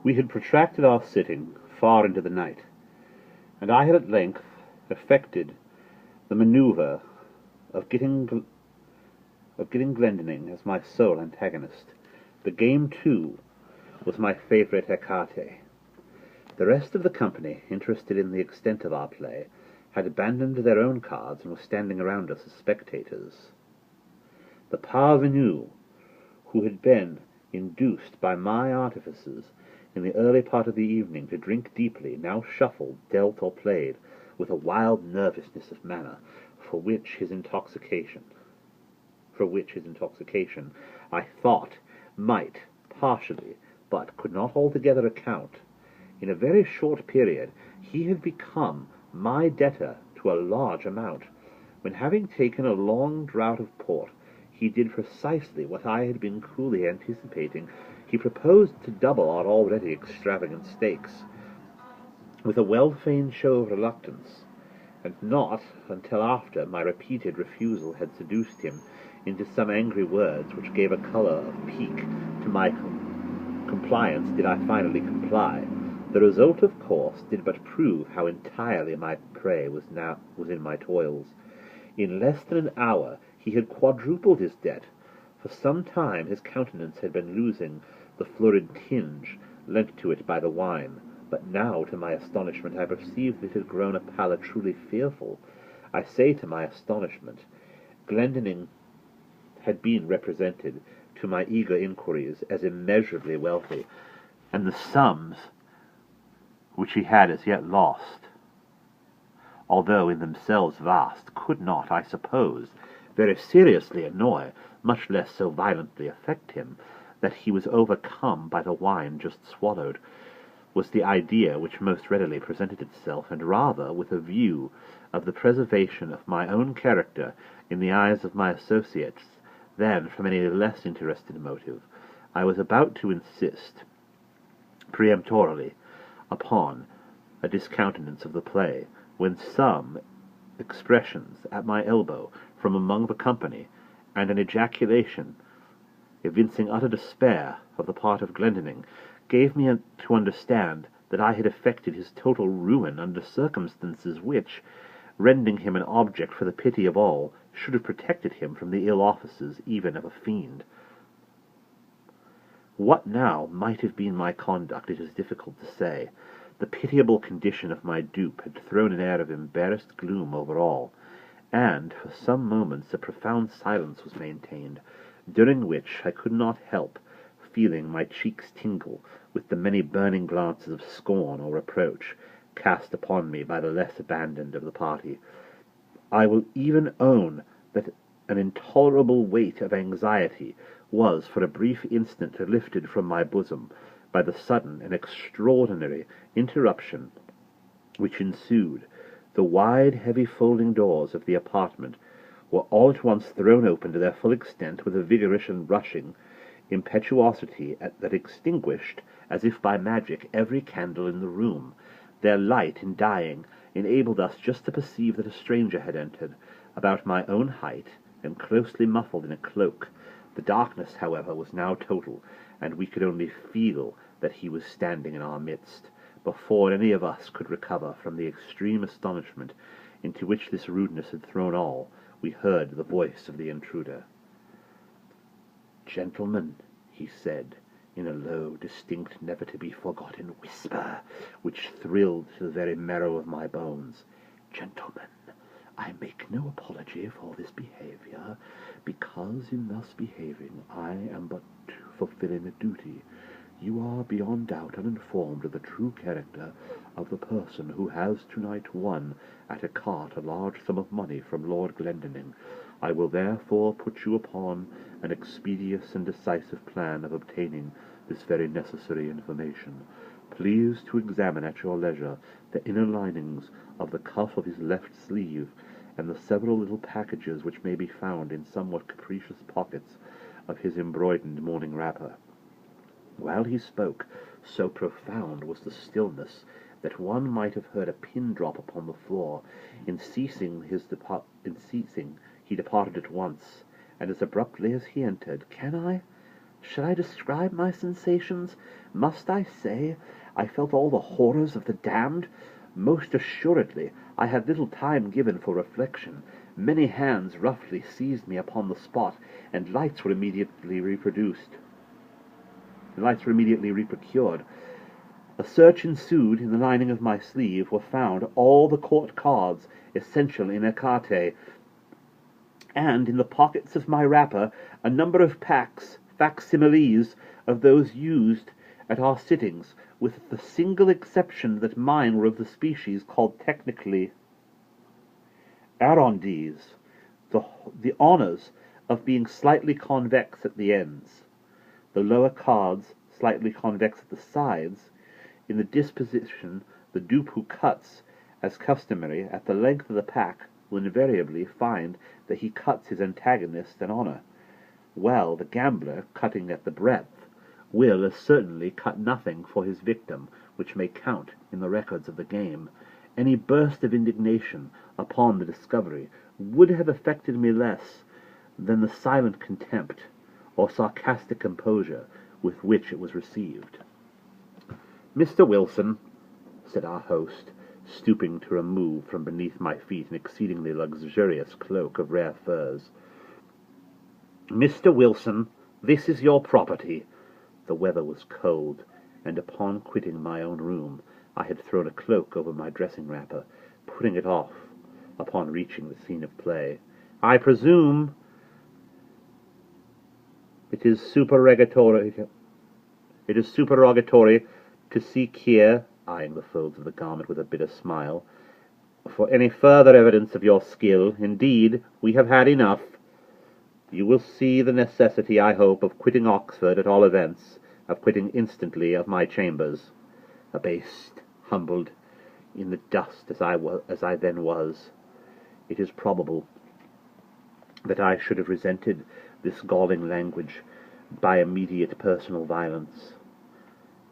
We had protracted our sitting far into the night, and I had at length effected the manoeuvre of getting Glendinning as my sole antagonist. The game, too, was my favourite écarté. The rest of the company, interested in the extent of our play, had abandoned their own cards and were standing around us as spectators. The parvenu, who had been induced by my artifices in the early part of the evening to drink deeply, now shuffled, dealt, or played with a wild nervousness of manner for which his intoxication, I thought, might partially, but could not altogether account. In a very short period he had become my debtor to a large amount, when, having taken a long draught of port, he did precisely what I had been coolly anticipating. He proposed to double our already extravagant stakes, with a well-feigned show of reluctance, and not until after my repeated refusal had seduced him into some angry words which gave a colour of pique to my compliance did I finally comply. The result, of course, did but prove how entirely my prey was in my toils. In less than an hour he had quadrupled his debt. For some time his countenance had been losing the florid tinge lent to it by the wine, but now, to my astonishment, I perceived that it had grown a pallor truly fearful. I say to my astonishment. Glendinning had been represented to my eager inquiries as immeasurably wealthy, and the sums which he had as yet lost, although in themselves vast, could not, I suppose, very seriously annoy, much less so violently affect him. That he was overcome by the wine just swallowed was the idea which most readily presented itself, and rather with a view of the preservation of my own character in the eyes of my associates than from any less interested motive. I was about to insist peremptorily upon a discountenance of the play, when some expressions at my elbow from among the company, and an ejaculation evincing utter despair of the part of Glendinning, gave me to understand that I had effected his total ruin under circumstances which, rendering him an object for the pity of all, should have protected him from the ill offices even of a fiend. What now might have been my conduct it is difficult to say. The pitiable condition of my dupe had thrown an air of embarrassed gloom over all, and for some moments a profound silence was maintained, during which I could not help feeling my cheeks tingle with the many burning glances of scorn or reproach cast upon me by the less abandoned of the party. I will even own that an intolerable weight of anxiety was for a brief instant lifted from my bosom by the sudden and extraordinary interruption which ensued. The wide, heavy folding doors of the apartment were all at once thrown open to their full extent with a vigorous and rushing impetuosity that extinguished, as if by magic, every candle in the room. Their light, in dying, enabled us just to perceive that a stranger had entered, about my own height, and closely muffled in a cloak. The darkness, however, was now total, and we could only feel that he was standing in our midst. Before any of us could recover from the extreme astonishment into which this rudeness had thrown all, we heard the voice of the intruder. "Gentlemen," he said, in a low, distinct, never-to-be-forgotten whisper, which thrilled to the very marrow of my bones, "Gentlemen, I make no apology for this behavior, because in thus behaving I am but fulfilling a duty. You are beyond doubt uninformed of the true character of the person who has tonight won at a cart a large sum of money from Lord Glendinning. I will therefore put you upon an expeditious and decisive plan of obtaining this very necessary information. Please to examine at your leisure the inner linings of the cuff of his left sleeve, and the several little packages which may be found in somewhat capricious pockets of his embroidered morning wrapper." While he spoke, so profound was the stillness that one might have heard a pin drop upon the floor. In ceasing, he departed at once, and as abruptly as he entered. "Can I Shall I describe my sensations? Must I say I felt all the horrors of the damned? Most assuredly, I had little time given for reflection. Many hands roughly seized me upon the spot, and lights were immediately reprocured. A search ensued. In the lining of my sleeve were found all the court cards essential in écarté, and in the pockets of my wrapper a number of facsimiles of those used at our sittings, with the single exception that mine were of the species called technically arrondis, the honours of being slightly convex at the ends, the lower cards slightly convex at the sides. In the disposition, the dupe who cuts, as customary, at the length of the pack will invariably find that he cuts his antagonist an honour, while the gambler, cutting at the breadth, will as certainly cut nothing for his victim which may count in the records of the game. Any burst of indignation upon the discovery would have affected me less than the silent contempt or sarcastic composure with which it was received. "Mr. Wilson," said our host, stooping to remove from beneath my feet an exceedingly luxurious cloak of rare furs, "Mr. Wilson, this is your property." The weather was cold, and upon quitting my own room I had thrown a cloak over my dressing wrapper, putting it off upon reaching the scene of play. "I presume it is supererogatory to seek here," eyeing the folds of the garment with a bitter smile, "for any further evidence of your skill. Indeed, we have had enough. You will see the necessity, I hope, of quitting Oxford, at all events, of quitting instantly of my chambers. Abased, humbled, in the dust as I then was, it is probable that I should have resented this galling language by immediate personal violence,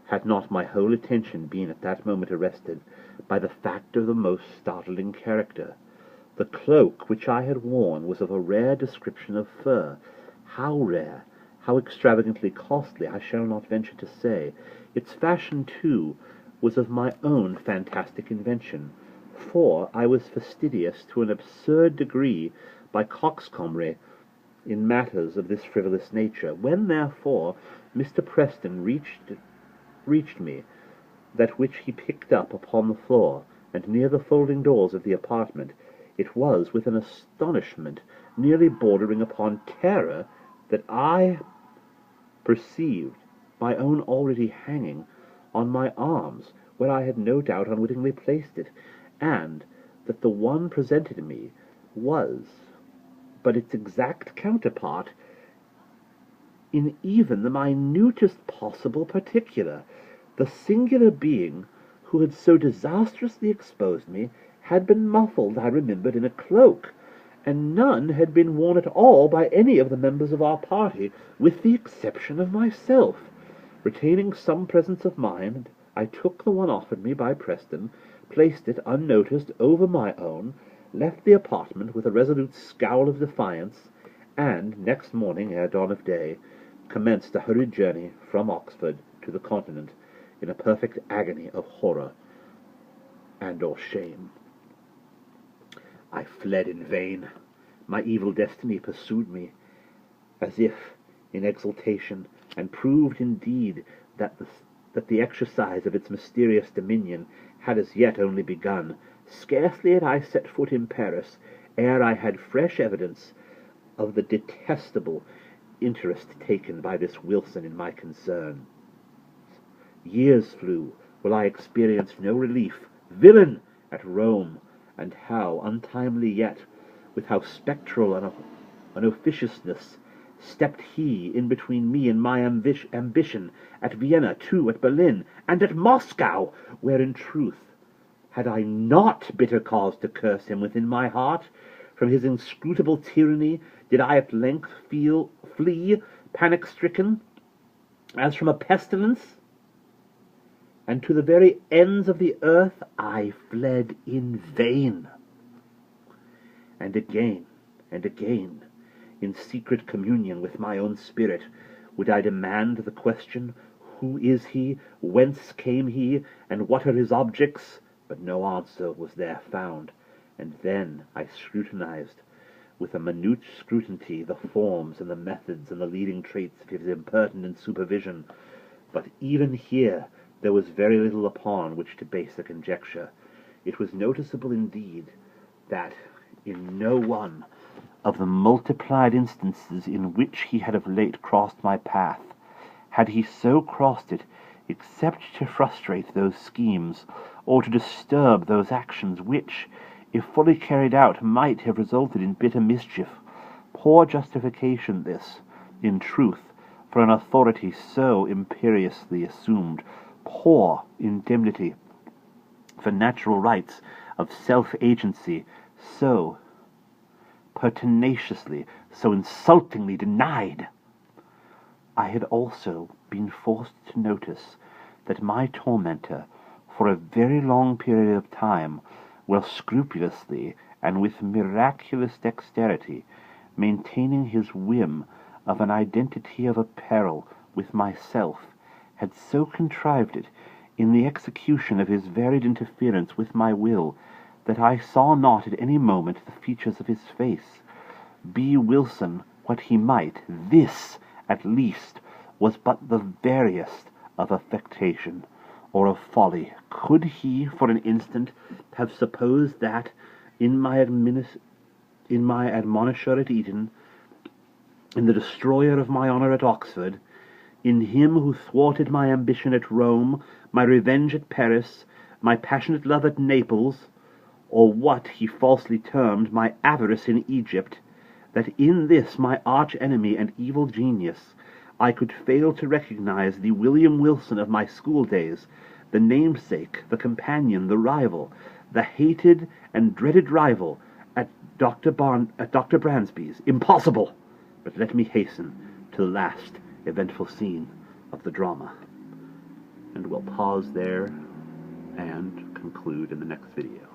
had not my whole attention been at that moment arrested by the fact of the most startling character. The cloak which I had worn was of a rare description of fur. How rare, how extravagantly costly, I shall not venture to say. Its fashion, too, was of my own fantastic invention, for I was fastidious to an absurd degree by coxcombry in matters of this frivolous nature. When, therefore, Mr. Preston reached me that which he picked up upon the floor, and near the folding doors of the apartment, it was with an astonishment nearly bordering upon terror that I perceived my own already hanging on my arms, where I had no doubt unwittingly placed it, and that the one presented me was but its exact counterpart in even the minutest possible particular. The singular being who had so disastrously exposed me had been muffled, I remembered, in a cloak, and none had been worn at all by any of the members of our party, with the exception of myself. Retaining some presence of mind, I took the one offered me by Preston, placed it unnoticed over my own, left the apartment with a resolute scowl of defiance, and next morning, ere dawn of day, commenced a hurried journey from Oxford to the Continent, in a perfect agony of horror and/or shame. I fled in vain. My evil destiny pursued me, as if in exultation, and proved indeed that the exercise of its mysterious dominion had as yet only begun. Scarcely had I set foot in Paris ere I had fresh evidence of the detestable interest taken by this Wilson in my concern. Years flew, while I experienced no relief. Villain! At Rome, and how untimely yet, with how spectral an officiousness stepped he in between me and my ambition, at Vienna, too, at Berlin, and at Moscow, where in truth had I not bitter cause to curse him within my heart? From his inscrutable tyranny did I at length flee, panic-stricken, as from a pestilence, and to the very ends of the earth I fled in vain. And again, in secret communion with my own spirit, Would I demand the question, who is he, whence came he, and what are his objects? But no answer was there found, and then I scrutinized with a minute scrutiny the forms and the methods and the leading traits of his impertinent supervision. But even here there was very little upon which to base a conjecture. It was noticeable indeed that in no one of the multiplied instances in which he had of late crossed my path had he so crossed it except to frustrate those schemes, or to disturb those actions which, if fully carried out, might have resulted in bitter mischief. Poor justification this, in truth, for an authority so imperiously assumed. Poor indemnity for natural rights of self-agency so pertinaciously, so insultingly denied. I had also been forced to notice that my tormentor, for a very long period of time, while scrupulously and with miraculous dexterity maintaining his whim of an identity of apparel with myself, had so contrived it in the execution of his varied interference with my will, that I saw not at any moment the features of his face. Be Wilson what he might, this, at least, was but the veriest of affectation, or of folly. Could he, for an instant, have supposed that, in my admonisher at Eton, in the destroyer of my honour at Oxford, in him who thwarted my ambition at Rome, my revenge at Paris, my passionate love at Naples, or what he falsely termed my avarice in Egypt, that in this my arch-enemy and evil genius I could fail to recognize the William Wilson of my school days, the namesake, the companion, the rival, the hated and dreaded rival at Dr. Bransby's? Impossible! But let me hasten to the last eventful scene of the drama, and we'll pause there and conclude in the next video.